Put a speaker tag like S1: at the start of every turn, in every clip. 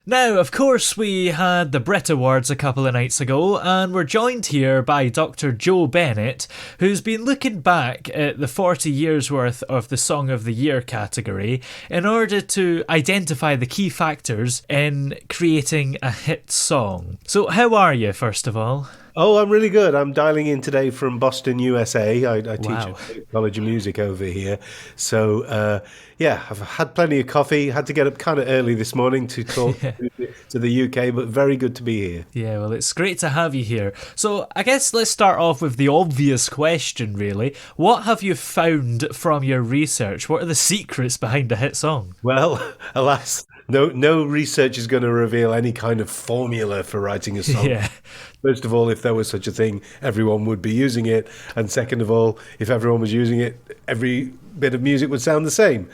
S1: Now, of course, we had the Brit Awards a couple of nights ago, and we're joined here by Dr. Joe Bennett, who's been looking back at the 40 years worth of the Song of the Year category in order to identify the key factors in creating a hit song. So, how are you, first of all?
S2: Oh, I'm really good. I'm dialing in today from Boston, USA. I teach
S1: Wow.
S2: at the College of Music over here. So, yeah, I've had plenty of coffee. Had to get up kind of early this morning to talk to the UK, but very good to be here.
S1: Yeah, well, it's great to have you here. So, I guess let's start off with the obvious question, really. What have you found from your research? What are the secrets behind a hit song?
S2: Well, alas, no research is going to reveal any kind of formula for writing a song.
S1: Yeah.
S2: First of all, if there was such a thing, everyone would be using it. And second of all, if everyone was using it, every bit of music would sound the same.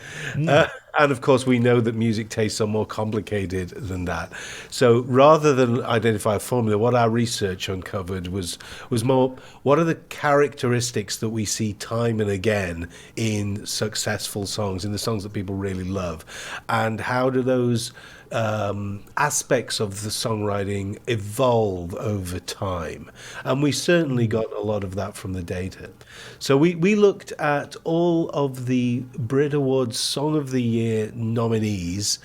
S2: And of course, we know that music tastes are more complicated than that. So rather than identify a formula, what our research uncovered was more what are the characteristics that we see time and again in successful songs, in the songs that people really love, and how do those aspects of the songwriting evolve over time. And we certainly got a lot of that from the data. So we looked at all of the Brit Awards Song of the Year nominees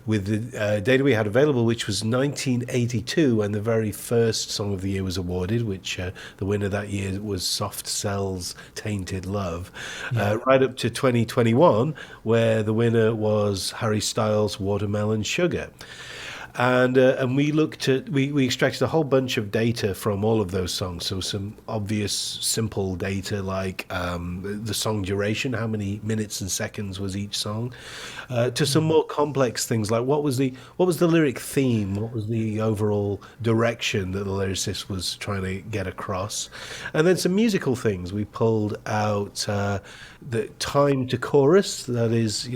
S2: with the data we had available, which was 1982, and the very first Song of the Year was awarded, which the winner that year was Soft Cell's Tainted Love, right up to 2021, where the winner was Harry Styles' Watermelon Sugar. And we looked at we extracted a whole bunch of data from all of those songs. So some obvious simple data like the song duration, how many minutes and seconds was each song, to some more complex things like what was the lyric theme, what was the overall direction that the lyricist was trying to get across, and then some musical things. We pulled out the time to chorus. That is,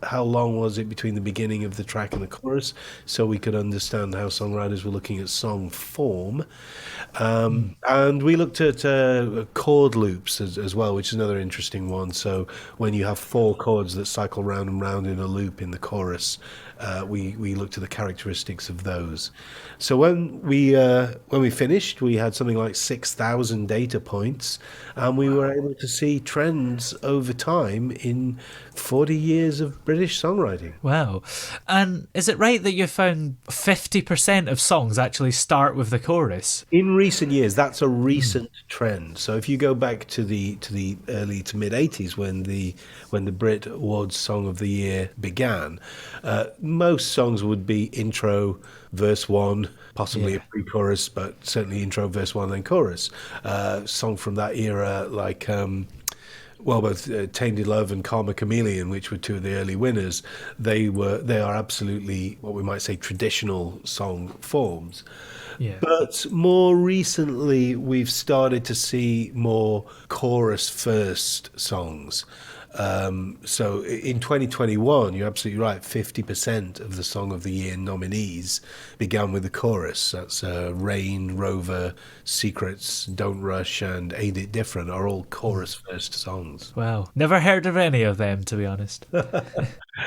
S2: how long was it between the beginning of the track and the chorus, so we could understand how songwriters were looking at song form. And we looked at chord loops as well, which is another interesting one. So when you have four chords that cycle round and round in a loop in the chorus, we looked at the characteristics of those. So when we finished, we had something like 6,000 data points, and we were able to see trends over time in 40 years of British songwriting.
S1: Wow. And is it right that you found 50% of songs actually start with the chorus?
S2: In recent years, that's a recent trend. So if you go back to the early to mid '80s when the Brit Awards Song of the Year began, most songs would be intro, verse one, possibly a
S1: Yeah.
S2: pre-chorus, but certainly intro, verse one, then chorus. Song from that era like. Both Tainted Love and Karma Chameleon, which were two of the early winners, they are absolutely what we might say traditional song forms.
S1: Yeah.
S2: But more recently, we've started to see more chorus first songs. So in 2021, you're absolutely right, 50% of the Song of the Year nominees began with the chorus. That's Rain, Rover, Secrets, Don't Rush, and Ain't It Different are all chorus first songs.
S1: Wow. Never heard of any of them, to be honest.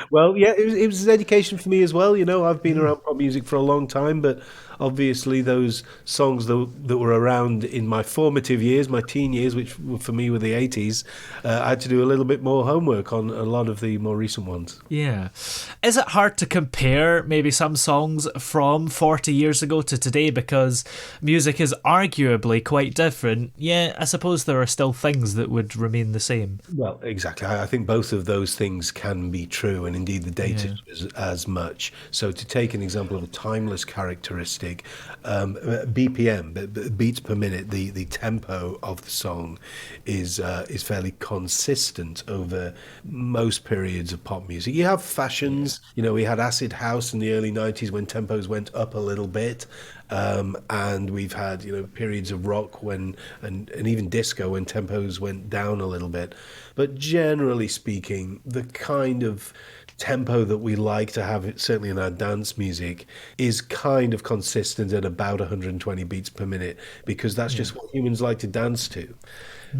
S2: Well, yeah, it was an education for me as well. I've been around pop music for a long time, but obviously those songs that were around in my formative years, my teen years, which for me were the 80s, I had to do a little bit more homework on a lot of the more recent ones.
S1: Yeah. Is it hard to compare maybe some songs from 40 years ago to today because music is arguably quite different? Yeah, I suppose there are still things that would remain the same.
S2: Well, exactly. I think both of those things can be true, and indeed the data
S1: Yeah.
S2: is as much. So, to take an example of a timeless characteristic, BPM, beats per minute, the tempo of the song is fairly consistent over most periods of pop music. You have fashions. We had acid house in the early '90s when tempos went up a little bit, and we've had periods of rock and even disco when tempos went down a little bit. But generally speaking, the kind of tempo that we like to have, certainly in our dance music, is kind of consistent at about 120 beats per minute, because that's just what humans like to dance to.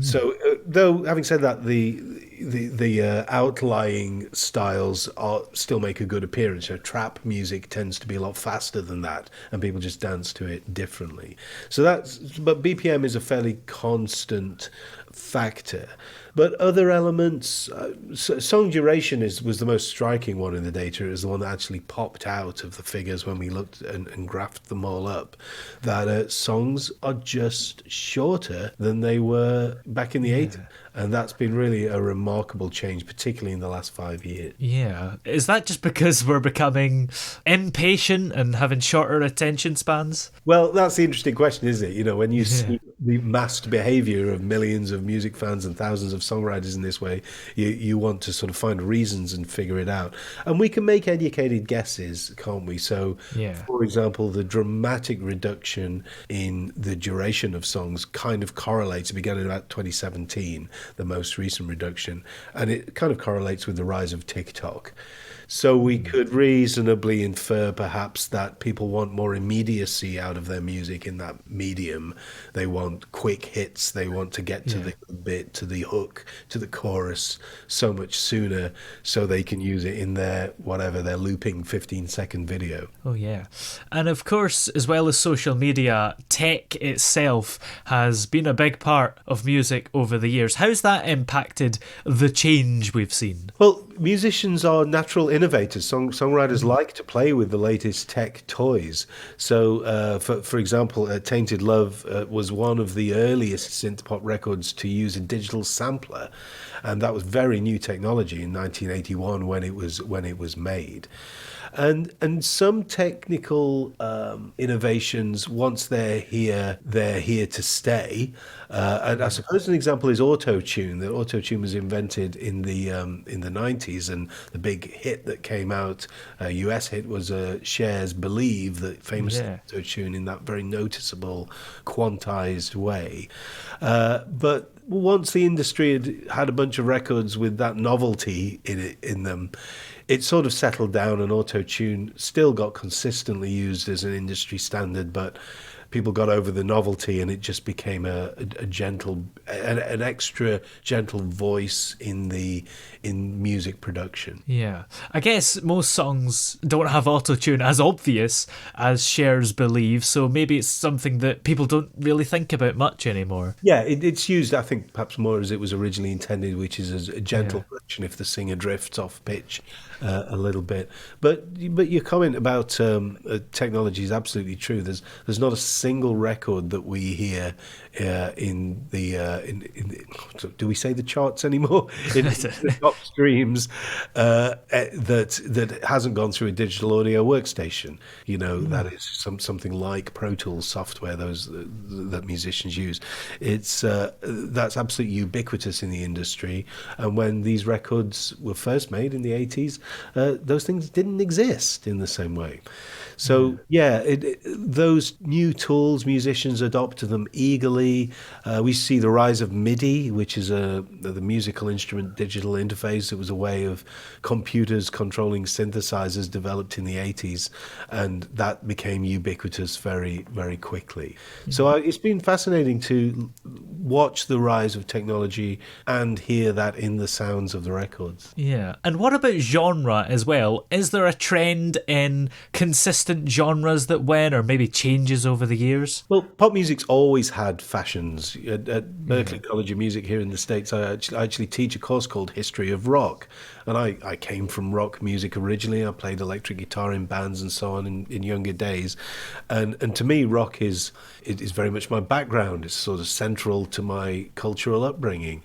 S2: So, though having said that, the outlying styles are still make a good appearance. So trap music tends to be a lot faster than that, and people just dance to it differently. So but BPM is a fairly constant factor. But other elements, song duration was the most striking one in the data. It was the one that actually popped out of the figures when we looked and graphed them all up. That songs are just shorter than they were back in the 80s. And that's been really a remarkable change, particularly in the last 5 years.
S1: Yeah. Is that just because we're becoming impatient and having shorter attention spans?
S2: Well, that's the interesting question, isn't it? You know, when you see the massed behavior of millions of music fans and thousands of songwriters in this way, you want to sort of find reasons and figure it out. And we can make educated guesses, can't we? So, for example, the dramatic reduction in the duration of songs kind of correlates. It began in about 2017, the most recent reduction, and it kind of correlates with the rise of TikTok. So we could reasonably infer perhaps that people want more immediacy out of their music in that medium. They want quick hits. They want to get to the bit, to the hook, to the chorus so much sooner so they can use it in their looping 15-second video.
S1: Oh, yeah. And of course, as well as social media, tech itself has been a big part of music over the years. How's that impacted the change we've seen?
S2: Well, musicians are natural innovators. Songwriters like to play with the latest tech toys. So, for example, Tainted Love was one of the earliest synth-pop records to use a digital sampler, and that was very new technology in 1981 when it was made. And some technical innovations, once they're here to stay. And I suppose an example is Autotune. That Autotune was invented in the 90s, and the big hit that came out, US hit, was Cher's "Believe," that famous Autotune in that very noticeable, quantized way. But once the industry had a bunch of records with that novelty in them, it sort of settled down, and Autotune still got consistently used as an industry standard, but people got over the novelty, and it just became an extra gentle voice in music production.
S1: Yeah. I guess most songs don't have autotune as obvious as Cher's "Believe," so maybe it's something that people don't really think about much anymore.
S2: Yeah, it's used, I think, perhaps more as it was originally intended, which is as a gentle correction if the singer drifts off pitch a little bit. But your comment about technology is absolutely true. There's not a single record that we hear in do we say the charts anymore? In the top streams that hasn't gone through a digital audio workstation. You know, that is something like Pro Tools software that musicians use. It's that's absolutely ubiquitous in the industry. And when these records were first made in the 80s, those things didn't exist in the same way. So those new tools, musicians adopted them eagerly. We see the rise of MIDI, which is the musical instrument digital interface. It was a way of computers controlling synthesizers developed in the 80s, and that became ubiquitous very, very quickly. So it's been fascinating to watch the rise of technology and hear that in the sounds of the records.
S1: Yeah. And what about genre as well? Is there a trend in consistent genres that win, or maybe changes over the years?
S2: Well, pop music's always had fashions. At Berklee College of Music here in the States, I actually teach a course called History of Rock. And I came from rock music originally. I played electric guitar in bands and so on in younger days. And to me, rock is very much my background. It's sort of central to my cultural upbringing.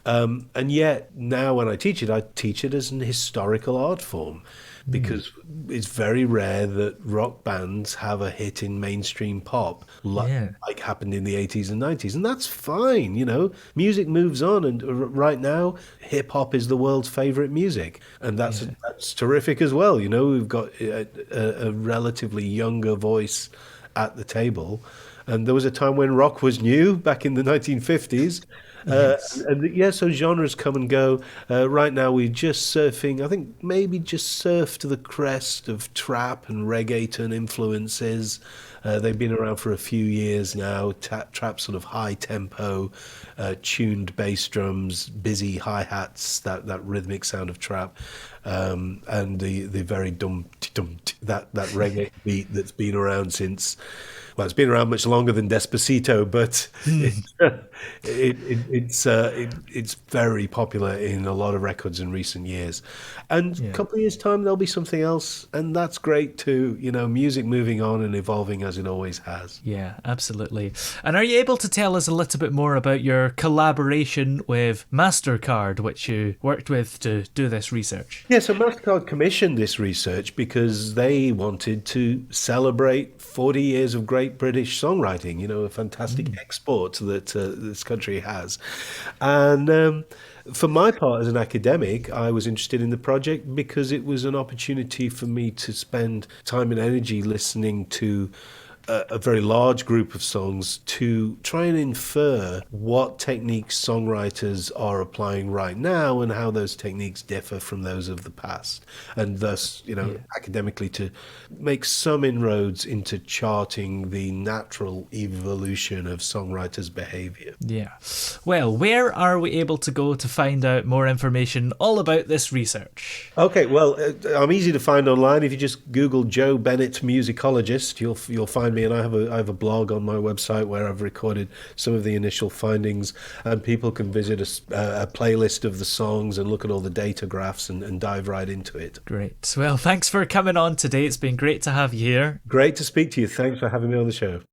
S2: And yet now when I teach it as an historical art form, because it's very rare that rock bands have a hit in mainstream pop like happened in the 80s and 90s. And that's fine, you know. Music moves on, and right now hip-hop is the world's favorite music. And that's terrific as well. You know, we've got a relatively younger voice at the table. And there was a time when rock was new back in the 1950s.
S1: Yes.
S2: And yeah, so genres come and go. Right now, we're just surfing. I think maybe just surfed the crest of trap and reggaeton influences. They've been around for a few years now. Trap sort of high tempo, tuned bass drums, busy hi hats, that rhythmic sound of trap, and the very that reggae beat that's been around since. Well, it's been around much longer than Despacito, but it's very popular in a lot of records in recent years. And a
S1: Yeah.
S2: couple of years' time, there'll be something else, and that's great too. Music moving on and evolving as it always has.
S1: Yeah, absolutely. And are you able to tell us a little bit more about your collaboration with Mastercard, which you worked with to do this research?
S2: Yeah, so Mastercard commissioned this research because they wanted to celebrate 40 years of great British songwriting, a fantastic export that this country has. And for my part, as an academic, I was interested in the project because it was an opportunity for me to spend time and energy listening to a very large group of songs to try and infer what techniques songwriters are applying right now and how those techniques differ from those of the past. And thus, academically to make some inroads into charting the natural evolution of songwriters' behavior.
S1: Yeah. Well, where are we able to go to find out more information all about this research?
S2: Okay, well, I'm easy to find online. If you just Google Joe Bennett Musicologist, you'll find me, and I have a blog on my website where I've recorded some of the initial findings, and people can visit a playlist of the songs and look at all the data graphs and dive right into it.
S1: Great. Well, thanks for coming on today. It's been great to have you here.
S2: Great to speak to you. Thanks for having me on the show.